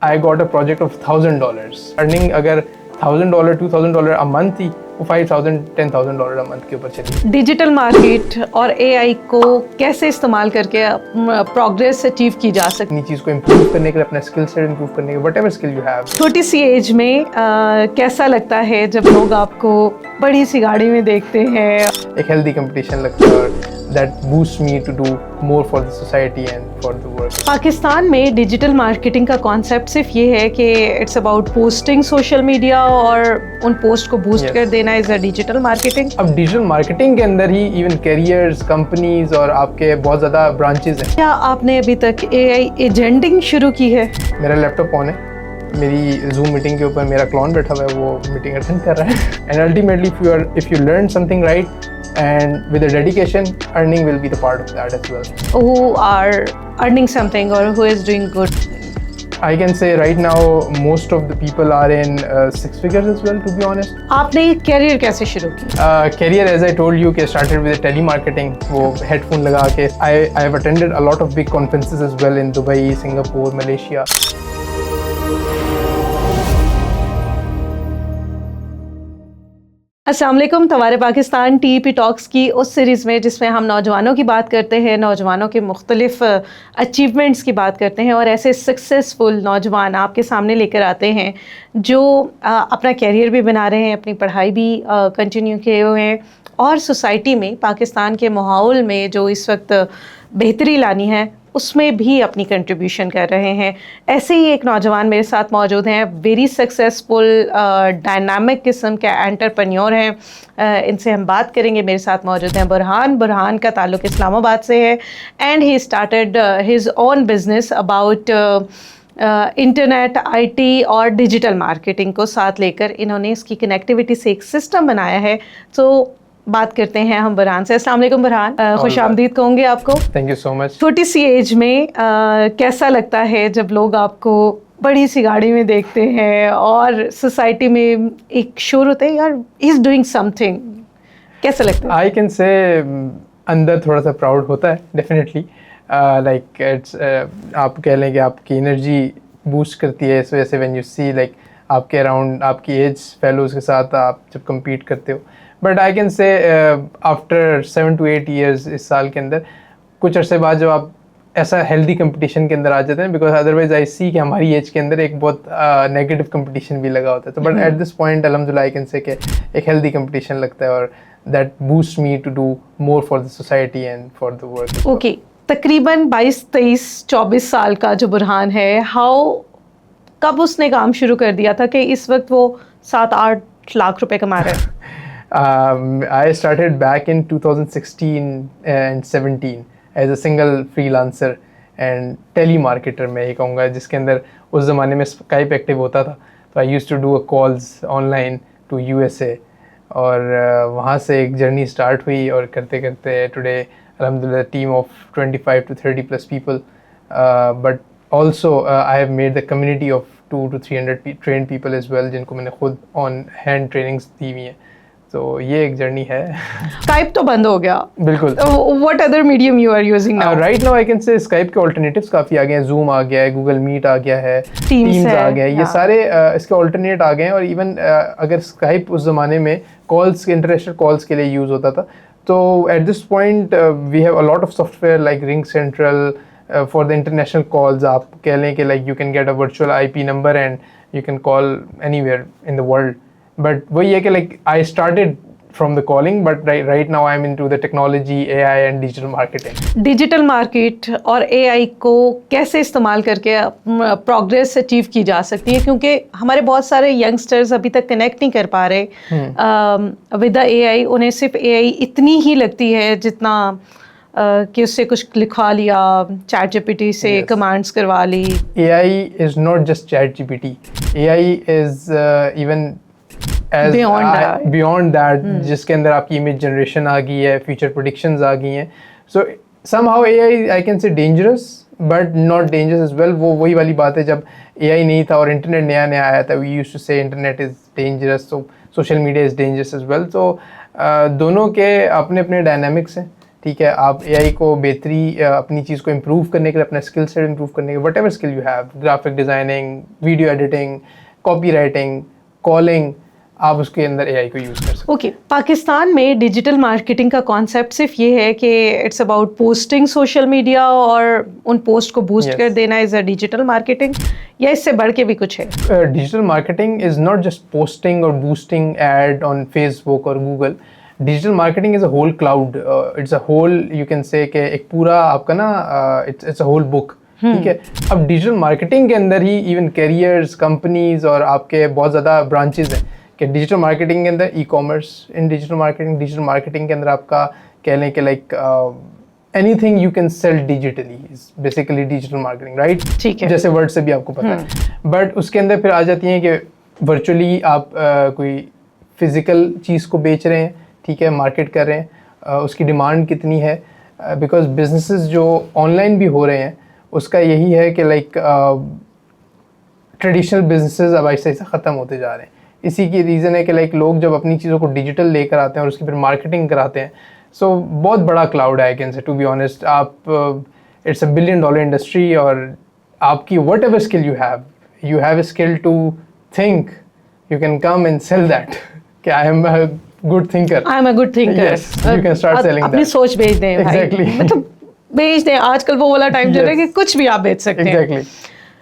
I got a project of $1,000. Earning अगर $1,000, $2,000 a month थी, वो $5,000, $10,000 a month के ऊपर चली। डिजिटल मार्केट और एआई को कैसे इस्तेमाल करके प्रोग्रेस अचीव की जा सकती है? अपनी चीज़ को इम्प्रूव करने के लिए, अपना स्किल सेट इम्प्रूव करने के लिए, whatever skill you have। छोटी सी एज में कैसा लगता है जब लोग आपको बड़ी सी गाड़ी में देखते हैं? एक हेल्दी कंपटीशन लगता है और that boosts me to do more for the society and for the world। Pakistan में डिजिटल मार्केटिंग का कॉन्सेप्ट सिर्फ ये है कि it's about posting social media और उन पोस्ट को बूस्ट कर देना इज अ डिजिटल मार्केटिंग। अब डिजिटल मार्केटिंग के अंदर ही इवन कैरियर्स, कंपनीज और आपके बहुत ज़्यादा ब्रांचेस हैं। क्या आपने अभी तक एआई एजेंटिंग शुरू की है? मेरा लैपटॉप ऑन है, मेरी जूम मीटिंग के ऊपर मेरा क्लॉन बैठा हुआ है, वो मीटिंग अटेंड कर रहा है। And ultimately if you learn something right and with a dedication, earning will be the part of that as well। Who are earning something or who is doing good? I can say right now most of the people are in six figures as well, to be honest। आपने career कैसे शुरू की? Career as I told you कि started with telemarketing, वो headphone लगा के I have attended a lot of big conferences as well in Dubai, Singapore, Malaysia। अस्सलाम वालेकुम, तवारे पाकिस्तान टीईपी टॉक्स की उस सीरीज़ में जिसमें हम नौजवानों की बात करते हैं, नौजवानों के मुख्तलिफ अचीवमेंट्स की बात करते हैं और ऐसे सक्सेसफुल नौजवान आपके सामने लेकर आते हैं जो अपना कैरियर भी बना रहे हैं, अपनी पढ़ाई भी कंटिन्यू किए हुए हैं और सोसाइटी में, पाकिस्तान के माहौल में जो इस वक्त बेहतरी लानी है उसमें भी अपनी कंट्रीब्यूशन कर रहे हैं। ऐसे ही एक नौजवान मेरे साथ मौजूद हैं, वेरी सक्सेसफुल डायनामिक किस्म के एंटरप्रेन्योर हैं। इनसे हम बात करेंगे। मेरे साथ मौजूद हैं बुरहान का ताल्लुक़ इस्लामाबाद से है and he started his own business about internet, IT और डिजिटल मार्केटिंग को साथ लेकर इन्होंने इसकी कनेक्टिविटी से एक सिस्टम बनाया है। तो बात करते हैं हम बुरहान से। अस्सलाम वालेकुम बुरहान, खुश आमदीद कहूँगे आपको। Thank you so much. छोटी सी एज में कैसा लगता है जब लोग आपको बड़ी सी गाड़ी में देखते हैं और सोसाइटी में एक शोर होता है, यार ही इज डूइंग समथिंग, कैसा लगता है? आई कैन से अंदर थोड़ा सा प्राउड होता है डेफिनेटली। लाइक इट्स आप कह लें कि आपकी एनर्जी बूस्ट करती है इस वजह से व्हेन यू सी लाइक आपके अराउंड आपकी एज फेलोज के साथ आप जब कम्पीट करते हो। बट आई कैन से आफ्टर 7 to 8 years इस साल के अंदर कुछ अरसे बाद जब आप ऐसा हेल्दी कंपटीशन के अंदर आ जाते हैं, बिकॉज अदरवाइज आई सी कि हमारी एज के अंदर एक बहुत नेगेटिव कंपटीशन भी लगा होता है। तो बट एट दिस पॉइंट अल्हम्दुलिल्लाह आई कैन से कि एक हेल्दी कंपटीशन लगता है और that boost me to do more for the society and for the world. Okay, तकरीबन 22, 23, 24 साल का जो बुरहान है, कब उसने काम शुरू कर दिया था कि इस वक्त वो 7-8 लाख रुपए कमा रहा है? I started back in 2016 and 17 as a single freelancer and telemarketer मैं ये कहूँगा, जिसके अंदर उस ज़माने में स्काइप एक्टिव होता था। तो I used to do a calls online to USA और वहाँ से एक जर्नी स्टार्ट हुई और करते करते today alhamdulillah team of 25 to 30 plus people, but also I have made the community of 200 to 300 trained people as well जिनको मैंने खुद on hand trainings दी हुई हैं। तो ये एक जर्नी है। स्काइप तो बंद हो गया। बिल्कुल। What other medium you are using now? Right now I can say Skype के ऑल्टरनेटिव्स काफ़ी आ गए हैं। जूम आ गया है, गूगल मीट आ गया है, टीम्स आ गया है, ये सारे इसके ऑल्टरनेट आ गए हैं। और इवन अगर स्काइप उस ज़माने में कॉल्स, इंटरनेशनल कॉल्स के लिए यूज़ होता था, तो at this point we have a lot of software like RingCentral for the international calls. आप कह लें कि like you can get a virtual IP number and you can call anywhere in the world. But वही है कि like I started from the calling, but right now I'm into the technology, AI and digital marketing। Digital market और AI को कैसे इस्तेमाल करके progress achieve की जा सकती है? क्योंकि हमारे बहुत सारे यंगस्टर्स अभी तक कनेक्ट नहीं कर पा रहे विद द एआई। उन्हें सिर्फ एआई इतनी ही लगती है जितना कि उससे कुछ लिखवा लिया, चैट जीपीटी से कमांड्स करवा ली। AI is not just chat GPT, AI is even as beyond that जिसके अंदर आपकी इमेज जनरेशन आ गई है, फ्यूचर प्रेडिक्शंस आ गई हैं। सो somehow AI I can say dangerous but not dangerous as well। वो वही वाली बात है, जब AI नहीं था और इंटरनेट नया नया आया था, we used to say internet is dangerous, so social media is dangerous as well। तो दोनों के अपने अपने डायनामिक्स हैं ठीक है, आप एआई को बेहतरी अपनी चीज़ को इम्प्रूव करने के लिए, अपना स्किल सेट इम्प्रूव करने के लिए, what ever skill you have, graphic designing, video editing, copy writing, calling, आप उसके अंदर एआई को यूज़ कर सकते ओके पाकिस्तान में डिजिटल मार्केटिंग का कॉन्सेप्ट सिर्फ ये है कि it's about posting social media और उन पोस्ट को बूस्ट Yes. कर देना इज अ डिजिटल मार्केटिंग, या इससे बढ़ के भी कुछ है? Digital marketing is not just posting और बूस्टिंग एड ऑन फेसबुक और Google. Digital marketing is a whole cloud, it's a whole, you can say कि एक पूरा आपका ना इट्स अ होल बुक. ठीक है, अब डिजिटल मार्केटिंग के अंदर ही इवन कैरियर्स, कंपनीज और आपके बहुत ज़्यादा ब्रांचेज हैं कि डिजिटल मार्केटिंग के अंदर ई कॉमर्स, इन डिजिटल मार्केटिंग के अंदर आपका कह लें कि like anything you can sell digitally is basically digital marketing, right? ठीक है, जैसे वर्ड से भी आपको पता है. बट उसके अंदर फिर आ जाती हैं कि वर्चुअली आप कोई फिजिकल चीज़ को बेच रहे हैं, ठीक है, मार्केट कर रहे हैं, उसकी डिमांड कितनी है, बिकॉज बिजनेसेस जो ऑनलाइन भी हो रहे हैं उसका यही है कि लाइक ट्रेडिशनल बिजनेसेस अब आहिस्ता आहिस्ता ख़त्म होते जा रहे हैं. इसी की रीज़न है कि लाइक लोग जब अपनी चीज़ों को डिजिटल लेकर आते हैं और उसकी फिर मार्केटिंग कराते हैं, सो बहुत बड़ा क्लाउड है, I can say, to be honest. आप इट्स $1 बिलियन इंडस्ट्री, और आपकी whatever skill you have skill to think, you can come and sell that कि I am a good thinker. I am a good thinker. Yes, you can start selling अपनी that. सोच बेच दें भाई. Exactly. मतलब बेच दें, आजकल वो वाला टाइम चल रहा है कि Yes. कुछ भी आप बेच सकते हैं. एग्जैक्टली.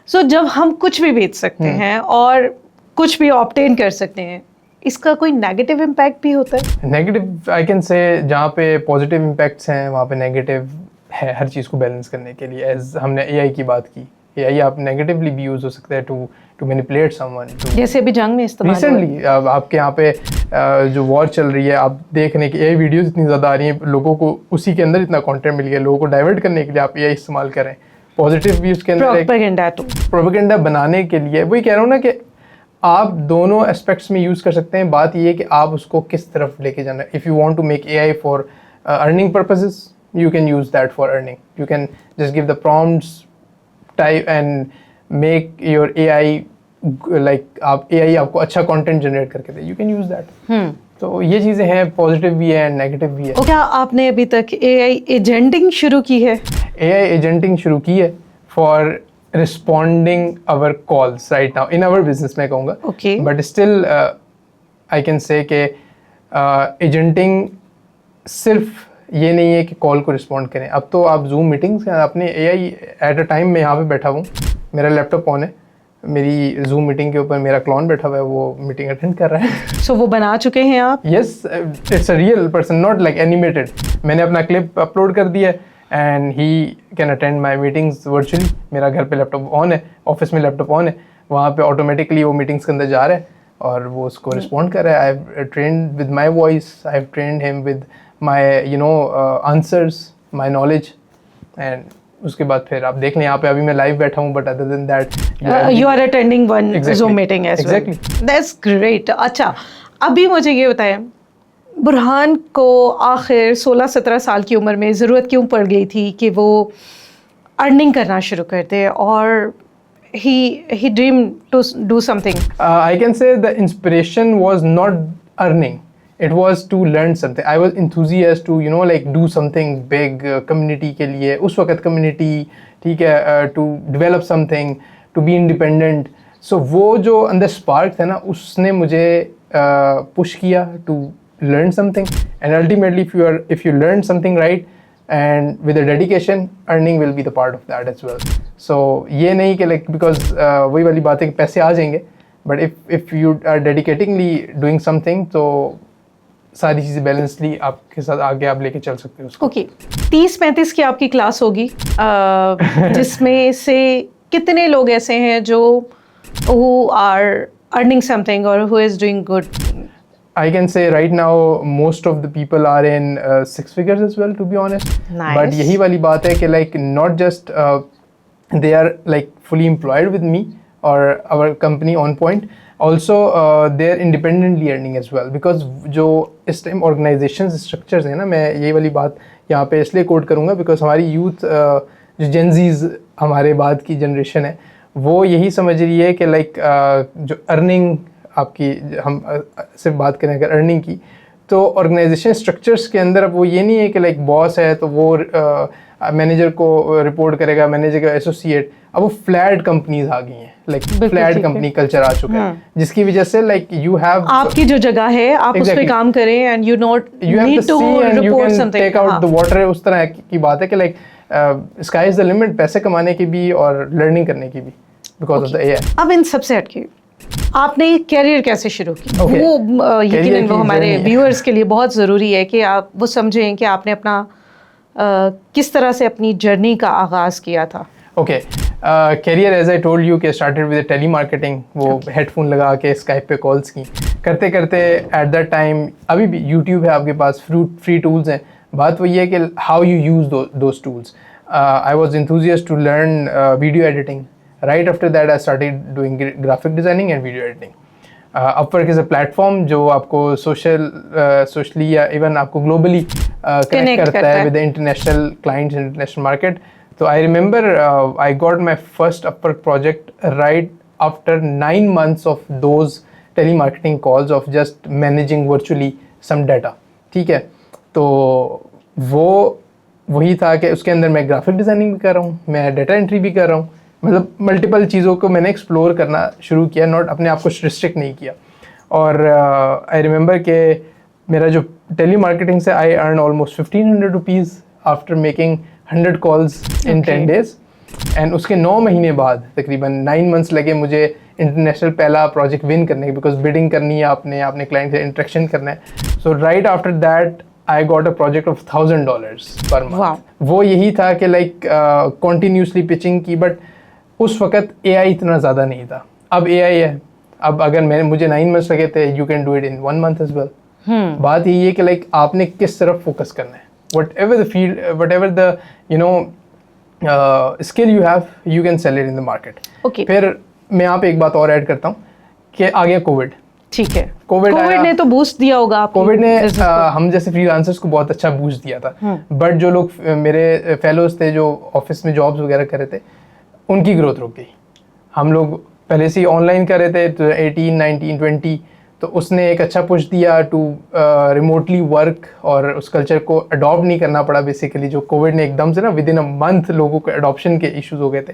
सो जब हम कुछ भी बेच सकते हैं और कुछ भी ऑब्टेन कर सकते हैं, इसका कोई नेगेटिव इम्पैक्ट भी होता है? नेगेटिव, आई कैन से, जहाँ पे पॉजिटिव इम्पैक्ट्स हैं वहाँ पे नेगेटिव है हर चीज़ को बैलेंस करने के लिए. एज हमने एआई की बात की, एआई आप नेगेटिवली भी यूज़ हो सकता है टू मैनिपुलेट समवन. जैसे अभी जंग में इस्तेमाल हुआ है. रिसेंटली आपके यहाँ पे जो वॉर चल रही है, आप देख रहे हैं कि एआई वीडियोस इतनी ज़्यादा आ रही हैं, लोगों को उसी के अंदर इतना कंटेंट मिल गया, लोगों को डाइवर्ट करने के लिए आप एआई इस्तेमाल करें. पॉजिटिव भी उसके अंदर प्रोपेगेंडा तो प्रोपेगेंडा बनाने के लिए. वही कह रहा हूँ ना कि आप दोनों एस्पेक्ट्स में यूज़ कर सकते हैं. बात ये है कि आप उसको किस तरफ लेके जाना है. If you want to make AI for earning purposes, you can use that for earning. You can just give the prompts, type and make your AI like आप AI आपको अच्छा content generate करके दे. You can use that. तो ये चीज़ें हैं, positive भी है एंड नेगेटिव भी है. क्या आपने अभी तक एआई एजेंटिंग शुरू की है? AI एजेंटिंग शुरू की है for responding our calls right now in our business, मैं कहूँगा. Okay. But still I can say कि एजेंटिंग सिर्फ ये नहीं है कि कॉल को रिस्पॉन्ड करें. अब तो आप जूम मीटिंग्स अपने एआई एट अ टाइम, मैं यहाँ पे बैठा हूँ, मेरा लैपटॉप ऑन है, मेरी जूम मीटिंग के ऊपर मेरा क्लॉन बैठा हुआ है, वो मीटिंग अटेंड कर रहा है. सो वो बना चुके हैं आप? Yes, it's a real person, not like animated. मैंने अपना क्लिप अपलोड कर दिया and he can attend my meetings virtually. मेरा घर पे लैपटॉप ऑन है, ऑफिस में लैपटॉप ऑन है, वहाँ पे ऑटोमेटिकली वो मीटिंग्स के अंदर जा रहा है और वो उसको रिस्पॉन्ड कर रहा है. I have trained with my voice, I have trained him with my answers, my knowledge. And उसके बाद फिर आप देख लें, यहाँ पे अभी मैं लाइव बैठा हूँ, but other than that you are attending one Zoom meeting as well. Exactly. That's great. अच्छा, अभी मुझे ये बताएं, बुरहान को आखिर 16-17 साल की उम्र में ज़रूरत क्यों पड़ गई थी कि वो अर्निंग करना शुरू कर दे, और he dreamed to do something? I can say the inspiration was not earning. It was to learn something. I was enthusiastic to like do something big community के लिए. उस वक्त community, ठीक है, to develop something, to be independent. So वो जो अंदर spark था ना, उसने मुझे push किया to learn something. And ultimately if you learn something right and with a dedication, earning will be the part of that as well. So ये नहीं कि like because वही वाली बात है कि पैसे आ जाएंगे, but if you are dedicatingly doing something, तो सारी चीज़ें बैलेंसली आपके साथ आगे आप लेके चल सकते हो उसको. ओके, 30-35 की आपकी क्लास होगी, जिसमें से कितने लोग ऐसे हैं जो who are earning something or who is doing good? I can say right now most of the people are in 6 figures as well, to be honest. Nice. But यही वाली बात है कि like not just they are like fully employed with me or our company on point, also they are independently earning as well, because जो इस time organizations structures हैं ना, मैं यही वाली बात यहाँ पे इसलिए कोट करूँगा बिकॉज हमारी यूथ जो जेनजीज हमारे बाद की जनरेशन है, वो यही समझ रही है कि लाइक जो अर्निंग आपकी, हम सिर्फ बात करें अगर अर्निंग की, तो ऑर्गेनाइजेशन स्ट्रक्चर्स के अंदर अब वो ये नहीं है कि लाइक बॉस है तो वो मैनेजर को रिपोर्ट करेगा, मैनेजर का एसोसिएट। अब वो फ्लैट कंपनीज आ गई हैं, लाइक बिल्कुल फ्लैट ठीक है। कंपनी कल्चर आ चुका है, जिसकी वजह से लाइक यू हैव आपकी जो जगह है आप उस पे Exactly. काम करें and you not you have need to to see and you report can something. take out the water। उस तरह की बात है कि like sky is the limit, पैसे कमाने की भी और लर्निंग करने की भी, बिकॉज ऑफ द एआई। अब इन सबसे हटके आपने कैरियर कैसे शुरू की? Okay. वो Career यकीनन वो की हमारे journey है। व्यूअर्स के लिए बहुत ज़रूरी है कि आप वो समझें कि आपने अपना किस तरह से अपनी जर्नी का आगाज़ किया था। Okay, career as I told you के स्टार्टेड विद टेली मार्केटिंग। वो हेडफोन लगा के स्काइप पे कॉल्स की करते करते एट दैट टाइम, अभी भी यूट्यूब है आपके पास, फ्री टूल्स हैं। बात वही है कि how you use those tools. I was enthusiast to learn video editing. Right after that I started doing graphic designing and video editing. Upwork is a platform जो आपको सोशली या इवन आपको globally connect करता है with international clients, international market. तो I remember I got my first Upwork project right after 9 months of those tele marketing calls of just managing virtually some data. ठीक है, तो वो वही था कि उसके अंदर मैं ग्राफिक डिज़ाइनिंग भी कर रहा हूँ, मैं डाटा एंट्री भी कर रहा हूँ, मतलब मल्टीपल चीज़ों को मैंने एक्सप्लोर करना शुरू किया, नॉट अपने आप को रिस्ट्रिक्ट नहीं किया। और आई रिमेंबर कि मेरा जो टेली मार्केटिंग से I earn almost 1500 rupees after making 100 calls in 10 days। And उसके 9 महीने बाद तकरीबन 9 months लगे मुझे इंटरनेशनल पहला प्रोजेक्ट विन करने के, बिकॉज बिडिंग करनी है, आपने क्लाइंट से इंटरेक्शन करना है। So right after that I got a project of $1000 पर Wow. मंथ। वो यही था कि लाइक कॉन्टीन्यूसली पिचिंग की, बट उस वक्त एआई इतना ज़्यादा नहीं था। अब एआई है, अब अगर मुझे 9 months लगे थे, you can do it in 1 month as well. बात यही है कि लाइक आपने किस तरफ फोकस करना है, whatever the field, whatever the skill you have, you can sell it in the market। Okay. फिर मैं यहाँ पे एक बात और ऐड करता हूँ कि आ गया कोविड। ठीक है, कोविड ने तो बूस्ट दिया होगा आपको। कोविड ने हम जैसे फ्रीलांसर्स को बहुत अच्छा बूस्ट दिया था, बट जो लोग मेरे फेलोज थे जो ऑफिस में जॉब्स वगैरह कर रहे थे, उनकी ग्रोथ रुक गई। हम लोग पहले से ही ऑनलाइन कर रहे थे, तो 18, 19, 20, तो उसने एक अच्छा पुश दिया टू रिमोटली वर्क, और उस कल्चर को अडॉप्ट नहीं करना पड़ा बेसिकली। जो कोविड ने एकदम से ना विदिन अ मंथ लोगों को अडॉप्शन के इश्यूज हो गए थे,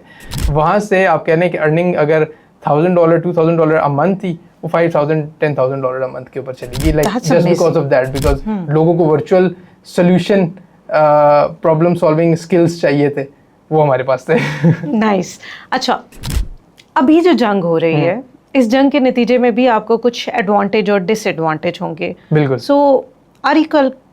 वहाँ से आप कह रहे हैं कि अर्निंग अगर $1000, $2000 अ मंथ थी, वो $5000, $10,000 अ मंथ के ऊपर चली गई, like just because of that, because लोगों को virtual solution problem solving skills चाहिए थे, वो हमारे पास थे। नाइस। अच्छा, अभी जो जंग हो रही है, इस जंग के नतीजे में भी आपको कुछ एडवांटेज और डिसएडवांटेज होंगे। बिल्कुल। सो आर यू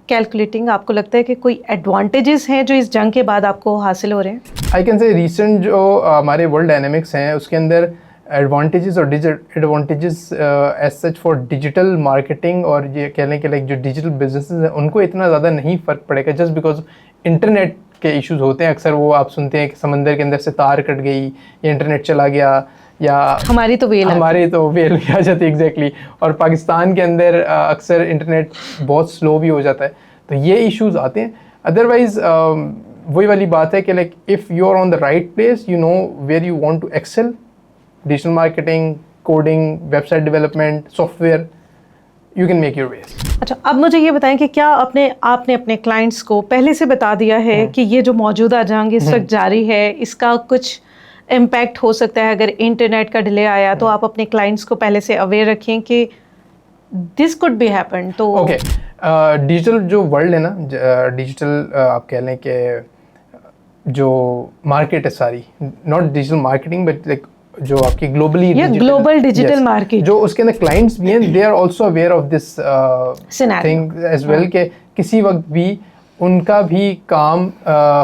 कैलकुलेटिंग, आपको लगता है कि कोई एडवांटेजेस हैं जो इस जंग के बाद आपको हासिल हो रहे हैं? आई कैन से रिसेंट जो हमारे वर्ल्ड डायनेमिक्स हैं उसके अंदर एडवांटेजेस और disadvantages as such for digital marketing, और ये कह लें कि लाइक जो डिजिटल बिजनेसेस हैं उनको इतना ज़्यादा नहीं फ़र्क पड़ेगा, जस्ट बिकॉज इंटरनेट के इश्यूज होते हैं। अक्सर वो आप सुनते हैं कि समंदर के अंदर से तार कट गई, या इंटरनेट चला गया, या हमारी तो वेल भी आ जाती है। एग्जैक्टली। और पाकिस्तान के अंदर अक्सर इंटरनेट बहुत स्लो भी हो जाता है, तो ये इश्यूज आते हैं। अदरवाइज वही वाली बात है कि like if you are on the right place, you know where you want to excel, digital marketing, coding, website development, software, you can make your wage. अच्छा, अब मुझे ये बताएं कि क्या आपने अपने क्लाइंट्स को पहले से बता दिया है कि ये जो मौजूदा जंग इस वक्त जारी है, इसका कुछ इम्पैक्ट हो सकता है, अगर इंटरनेट का डिले आया तो आप अपने क्लाइंट्स को पहले से अवेयर रखें कि दिस कुड बी हैपन? तो ओके, डिजिटल जो वर्ल्ड है ना, डिजिटल आप कह लें कि जो मार्केट है सारी, not digital marketing but like जो आपकी ग्लोबली ग्लोबल डिजिटल मार्केट, जो उसके अंदर क्लाइंट्स भी हैं, they are also aware of this thing as well, के किसी वक्त भी उनका भी काम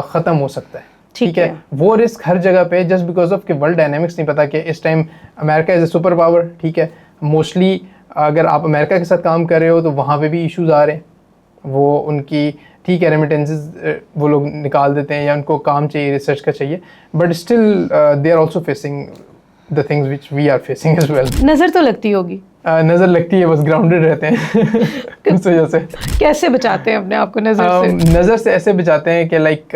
ख़त्म हो सकता है। ठीक है, वो रिस्क हर जगह पे, जस्ट बिकॉज ऑफ कि वर्ल्ड डायनेमिक्स नहीं पता कि इस time America is a super power. ठीक है, मोस्टली अगर आप अमेरिका के साथ काम कर रहे हो तो वहाँ पे भी इश्यूज आ रहे हैं, वो उनकी ठीक है रेमिटेंसेस वो लोग निकाल देते हैं, या उनको काम चाहिए, रिसर्च का चाहिए, but still they are also facing the things which we are facing as well. नज़र तो लगती होगी? नज़र लगती है, बस ग्राउंडेड रहते हैं उस वजह से। कैसे बचाते हैं अपने आप को नज़र से? नज़र से ऐसे बचाते हैं कि लाइक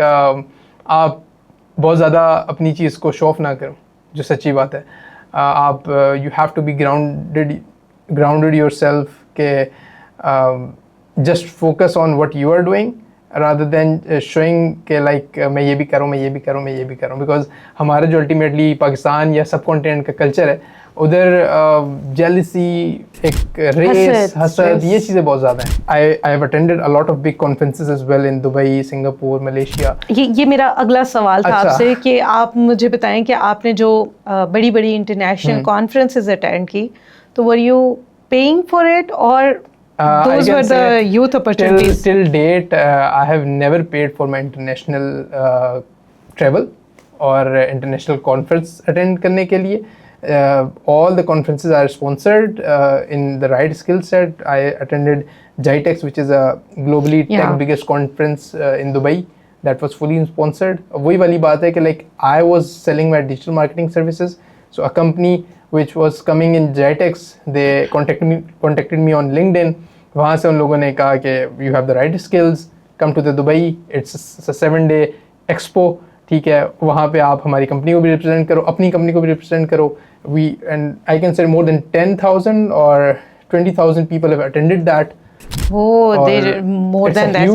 आप बहुत ज़्यादा अपनी चीज़ को शो ऑफ ना करो, जो सच्ची बात है। आप you have to be grounded yourself, के just focus on what you are doing rather than showing के like मैं ये भी करूँ, मैं ये भी करूँ, मैं ये भी करूँ, because हमारा जो ultimately पाकिस्तान या सब कॉन्टिनेंट का कल्चर है उधर जेलिसी, एक रेस, हसद, ये चीज़ें बहुत ज़्यादा हैं. I have attended a lot of big conferences as well in Dubai, Singapore, Malaysia. ये मेरा अगला सवाल था अच्छा. आपसे कि आप मुझे बताएं कि आपने जो बड़ी बड़ी इंटरनेशनल कॉन्फ्रेंसेस अटेंड की, तो were you paying for it और those were the youth opportunities? Till date, I have never paid for my international travel और international conference attend करने के लिए. All the conferences are sponsored in the right skill set. I attended GITEX, which is a globally tech biggest conference in Dubai. That was fully sponsored. वही वाली बात है कि like I was selling my digital marketing services. So a company which was coming in GITEX, they contacted me on LinkedIn. वहाँ से उन लोगों ने कहा कि you have the right skills, come to the Dubai. It's a 7-day expo. ठीक है, वहाँ पे आप हमारी कंपनी को भी रिप्रेजेंट करो, अपनी कंपनी को भी रिप्रेजेंट करो. I can say more than 10,000 or 20,000 people have attended that. Oh, they more than that.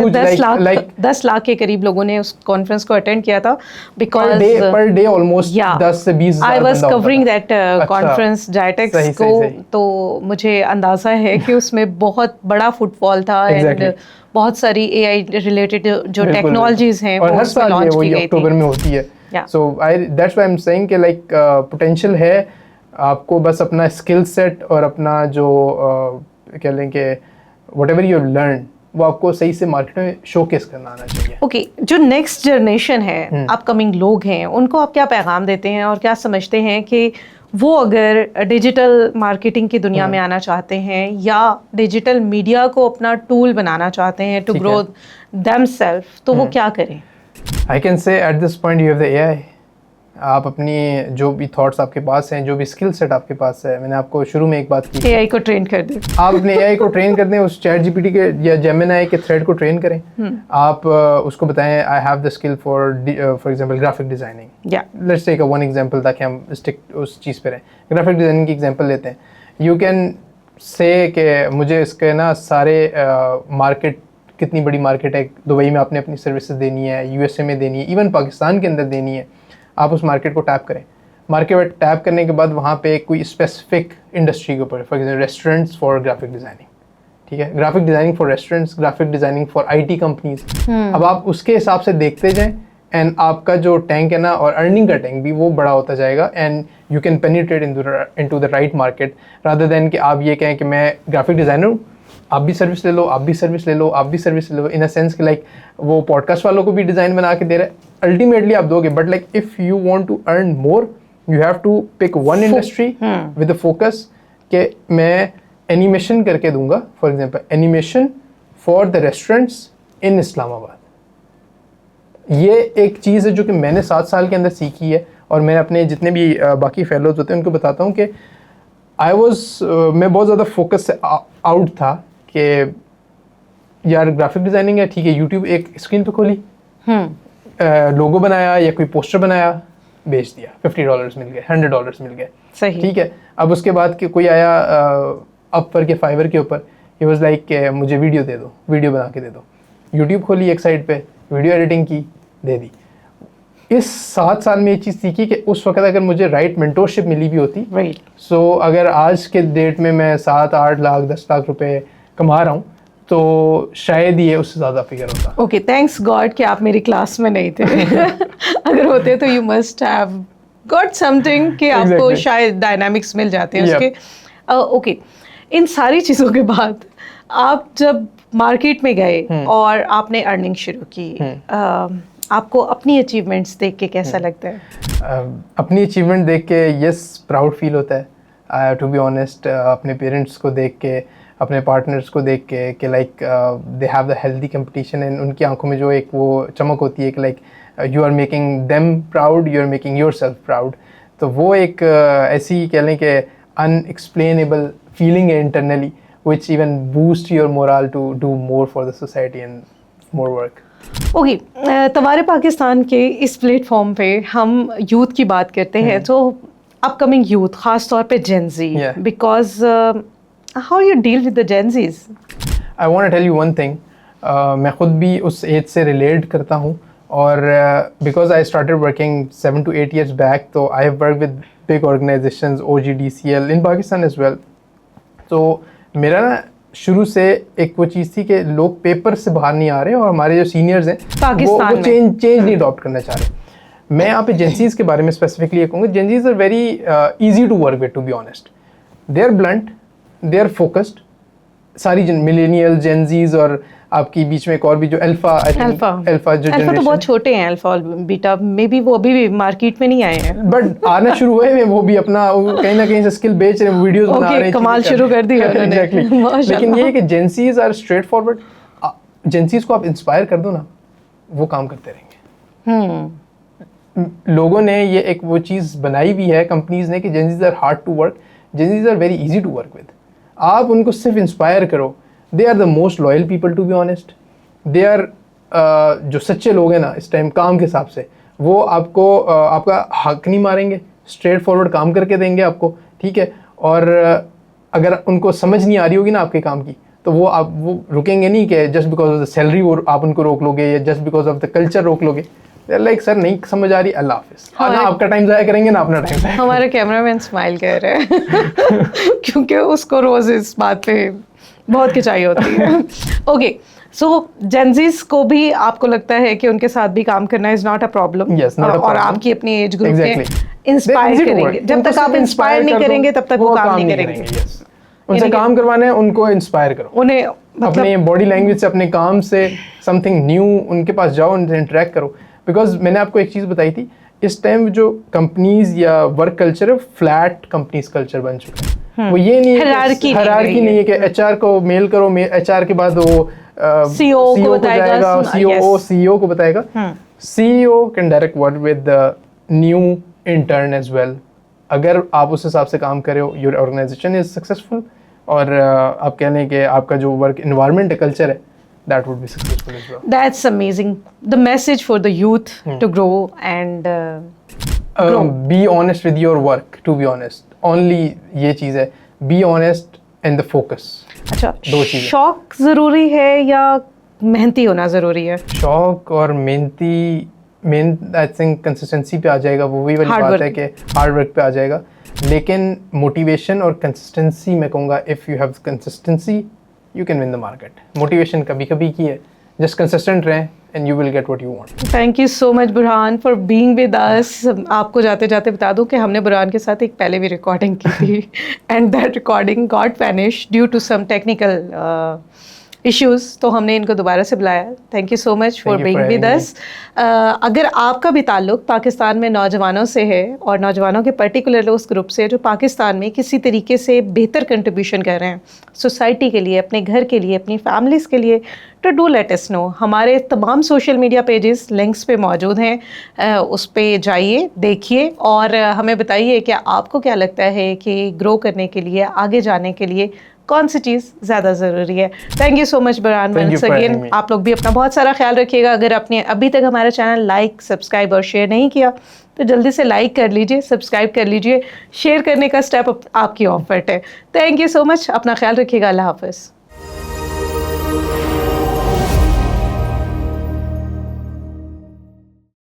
10 lakh के करीब लोगों ने उस कॉन्फ्रेंस को अटेंड किया था. Because per day almost 10 से 20 I was covering that conference GITEX को, तो मुझे अंदाजा है कि उसमें बहुत बड़ा फुटफॉल था and बहुत सारी AI रिलेटेड जो टेक्नोलॉजीज हैं वो उसमें लॉन्च की गई थी. अक्टूबर में होती है. So that's why I'm saying कि like potential है, आपको बस अपना स्किल सेट और अपना जो कह लें कि whatever you have learned वो आपको सही से मार्केट में शोकेस करना आना चाहिए. ओके, जो नेक्स्ट जनरेशन है, अपकमिंग लोग हैं, उनको आप क्या पैगाम देते हैं और क्या समझते हैं कि वो अगर डिजिटल मार्केटिंग की दुनिया में आना चाहते हैं या डिजिटल मीडिया को अपना टूल बनाना चाहते हैं टू ग्रो देमसेल्फ, तो वो क्या करें? I can say at this point you have the AI. आप अपनी जो भी थॉट्स आपके पास हैं, जो भी स्किल सेट आपके पास है, मैंने आपको शुरू में एक बात की, AI को ट्रेन कर दें. आप अपने AI को ट्रेन कर दें, उस चैट जीपीटी के या जेमिनी के थ्रेड को ट्रेन करें. आप उसको बताएं I have the skill for example graphic designing. Let's take one example ताकि हम स्टिक उस चीज़ पे रहें. ग्राफिक डिजाइनिंग की एग्जांपल लेते हैं. यू कैन से कि मुझे इसके ना सारे मार्केट, कितनी बड़ी मार्केट है दुबई में, आपने अपनी सर्विसेज देनी है, यूएसए में देनी है, इवन पाकिस्तान के अंदर देनी है. आप उस मार्केट को टैप करें. मार्केट में टैप करने के बाद वहाँ पे कोई स्पेसिफिक इंडस्ट्री के ऊपर, for example restaurants for graphic designing, ठीक है, graphic designing for restaurants, graphic designing for IT companies. अब आप उसके हिसाब से देखते जाएं एंड आपका जो टैंक है ना, और अर्निंग का टैंक भी वो बड़ा होता जाएगा and you can penetrate into the right market rather than कि आप ये कहें कि मैं ग्राफिक डिज़ाइनर हूँ, आप भी सर्विस ले लो, आप भी सर्विस ले लो, आप भी सर्विस ले लो. इन अ सेंस कि लाइक वो पॉडकास्ट वालों को भी डिज़ाइन बना के दे रहा है, अल्टीमेटली आप दोगे. But like if you want to earn more you have to pick one industry with the focus कि मैं एनिमेशन करके दूंगा. For example animation for the restaurants in Islamabad. ये एक चीज़ है जो कि मैंने 7 साल के अंदर सीखी है और मैं अपने जितने भी बाकी फेलोज होते हैं उनको बताता हूँ कि मैं बहुत ज़्यादा फोकस से आउट था कि यार ग्राफिक डिज़ाइनिंग है, ठीक है, यूट्यूब एक स्क्रीन पे खोली, लोगो बनाया या कोई पोस्टर बनाया, बेच दिया, $50 मिल गए, $100 मिल गए, सही, ठीक है. अब उसके बाद कि कोई आया अपवर के फाइवर के ऊपर, ही वाज लाइक कि मुझे वीडियो दे दो, वीडियो बना के दे दो. यूट्यूब खोली एक साइड पे, वीडियो एडिटिंग की, दे दी. इस 7 साल में ये चीज़ सीखी कि उस वक्त अगर मुझे राइट मेंटोरशिप मिली भी होती, सो अगर आज के डेट में मैं 7-8 लाख 10 लाख रुपए कमा रहा हूँ तो शायद ये उससे ज़्यादा फिगर होता. ओके, थैंक्स गॉड कि आप मेरी क्लास में नहीं थे. अगर होते तो you must have got something कि आपको शायद डायनामिक्स मिल जाते हैं उसके. ओके, इन सारी चीज़ों के बाद आप जब मार्केट में गए और आपने अर्निंग शुरू की, आपको अपनी अचीवमेंट्स देख के कैसा लगता है? अपनी अचीवमेंट देख के यस प्राउड फील होता है, टू बी ऑनेस्ट. अपने पेरेंट्स को देख के, अपने पार्टनर्स को देख के कि like they have the healthy competition and उनकी आंखों में जो एक वो चमक होती है कि like you are making them proud, you are making yourself proud. तो वो एक ऐसी कह लें कि अनएक्सप्लेनेबल फीलिंग है internally which even boost your morale to do more for the society and more work. Okay, तवारे पाकिस्तान के इस प्लेटफॉर्म पे हम यूथ की बात करते हैं, तो अपकमिंग यूथ, ख़ास तौर पे Gen Z, because how you deal with the Gen Z's? I want to tell you one thing, मैं खुद भी उस एज से रिलेट करता हूँ, और because I started working 7 to 8 years back, तो I have work with big organisations, OGDCL in Pakistan as well. तो मेरा ना शुरू से एक वो चीज़ थी कि लोग पेपर से बाहर नहीं आ रहे, और हमारे जो सीनियर्स हैं पाकिस्तान वो चेंज नहीं अडॉप्ट करना चाह रहे। मैं यहाँ पे जेंसीज के बारे में स्पेसिफिकली ये कहूँगा, Gen Zs are very easy to work with, to be honest. They are blunt, they are focused. Sorry millennial, Gen Zs और आपकी बीच में एक और भी जो अल्फा जो अल्फा तो बहुत छोटे हैं, अल्फा और बीटा मे बी वो अभी भी मार्केट में नहीं आए हैं, बट आना शुरू हुए हैं। वो भी अपना कहीं ना कहीं से स्किल बेच रहे हैं, वीडियोस बना रहे हैं, कमाल शुरू कर दी उन्होंने। एग्जैक्टली। लेकिन ये है कि जेंसीज आर स्ट्रेट फॉरवर्ड। जेंसीज को आप इंस्पायर कर दो ना, वो काम करते रहेंगे। लोगों ने ये एक वो चीज़ बनाई भी है कंपनीज ने कि Gen Zs are hard to work, Gen Zs are very easy to work with. आप उनको सिर्फ इंस्पायर करो, they are the most loyal people, to be honest. They are जो सच्चे लोग हैं ना इस टाइम काम के हिसाब से, वो आपको आपका हक नहीं मारेंगे, स्ट्रेट फॉरवर्ड काम करके देंगे आपको, ठीक है। और अगर उनको समझ नहीं आ रही होगी ना आपके काम की, तो वो रुकेंगे नहीं कि just because of the salary वो आप उनको रोक लोगे, या just because of the culture रोक लोगे। लाइक सर नहीं समझ आ रही, अल्लाह हाफिज़। ना आपका टाइम ज़ाया करेंगे ना अपना टाइम ज़ाया। हमारा कैमरामैन स्माइल कर रहा है क्योंकि उसको रोज इस बात पे बहुत खिंचाई होती है। ओके, सो जेंजीज को भी आपको लगता है कि उनके साथ भी काम करना इज नॉट अ प्रॉब्लम? और आपकी अपनी एज ग्रुप में इंस्पायर करेंगे, जब तक आप इंस्पायर नहीं करेंगे तब तक वो काम नहीं करेंगे। उनसे काम करवाना है, उनको इंस्पायर करो, उन्हें अपने बॉडी लैंग्वेज से, अपने काम से, समथिंग न्यू उनके पास जाओ, उनसे इंटरेक्ट करो। बिकॉज मैंने आपको एक चीज़ बताई थी, इस टाइम जो कंपनीज या वर्क कल्चर है, फ्लैट कंपनीज कल्चर बन चुका है। वो ये नहीं है, हायरार्की नहीं है कि HR को मेल करो, HR के बाद वो CEO को जाएगा, CEO को बताएगा। CEO can direct work with the new intern as well. अगर आप उस हिसाब से काम कर रहे हो, योर ऑर्गेनाइजेशन इज सक्सेसफुल, और आप कह लें कि आपका जो वर्क इन्वायरमेंट है, कल्चर है, that would be successful as well. That's amazing. The message for the youth to grow and grow. Be honest with your work, to be honest. Only ये चीज़ है, be honest and the focus. अच्छा, शौक ज़रूरी है या मेहनती होना ज़रूरी है? शौक और मेन आई थिंक कंसिस्टेंसी पे आ जाएगा। वो वही वाली बात है कि हार्ड वर्क पे आ जाएगा। लेकिन मोटिवेशन और कंसिस्टेंसी, मैं कहूँगा if you have consistency you can win the market. Motivation कभी कभी की है, just consistent रहें and you will get what you want. Thank you so much Burhan for being with us. आपको जाते जाते बता दूं कि हमने बुरहान के साथ एक पहले भी रिकॉर्डिंग की थी and that recording got vanished due to some technical issues, तो हमने इनको दोबारा से बुलाया। Thank you so much for being with us. अगर आपका भी ताल्लुक़ पाकिस्तान में नौजवानों से है, और नौजवानों के पर्टिकुलर उस ग्रुप से जो पाकिस्तान में किसी तरीके से बेहतर कंट्रीब्यूशन कर रहे हैं सोसाइटी के लिए, अपने घर के लिए, अपनी फैमिलीज़ के लिए, तो डू लेट अस नो। हमारे तमाम सोशल मीडिया पेजेस लिंक्स पे मौजूद हैं, उस पर जाइए, देखिए, और हमें बताइए कि आपको क्या लगता है कि ग्रो करने के लिए, आगे जाने के लिए कौन सी चीज़ ज़्यादा ज़रूरी है। Thank you so much Burhan once again. आप लोग भी अपना बहुत सारा ख्याल रखिएगा। अगर आपने अभी तक हमारा चैनल लाइक, सब्सक्राइब और शेयर नहीं किया तो जल्दी से लाइक कर लीजिए, सब्सक्राइब कर लीजिए। शेयर करने का स्टेप आपकी ऑफर्ट है। थैंक यू सो मच, अपना ख्याल रखिएगा। अल्लाह हाफ़िज़।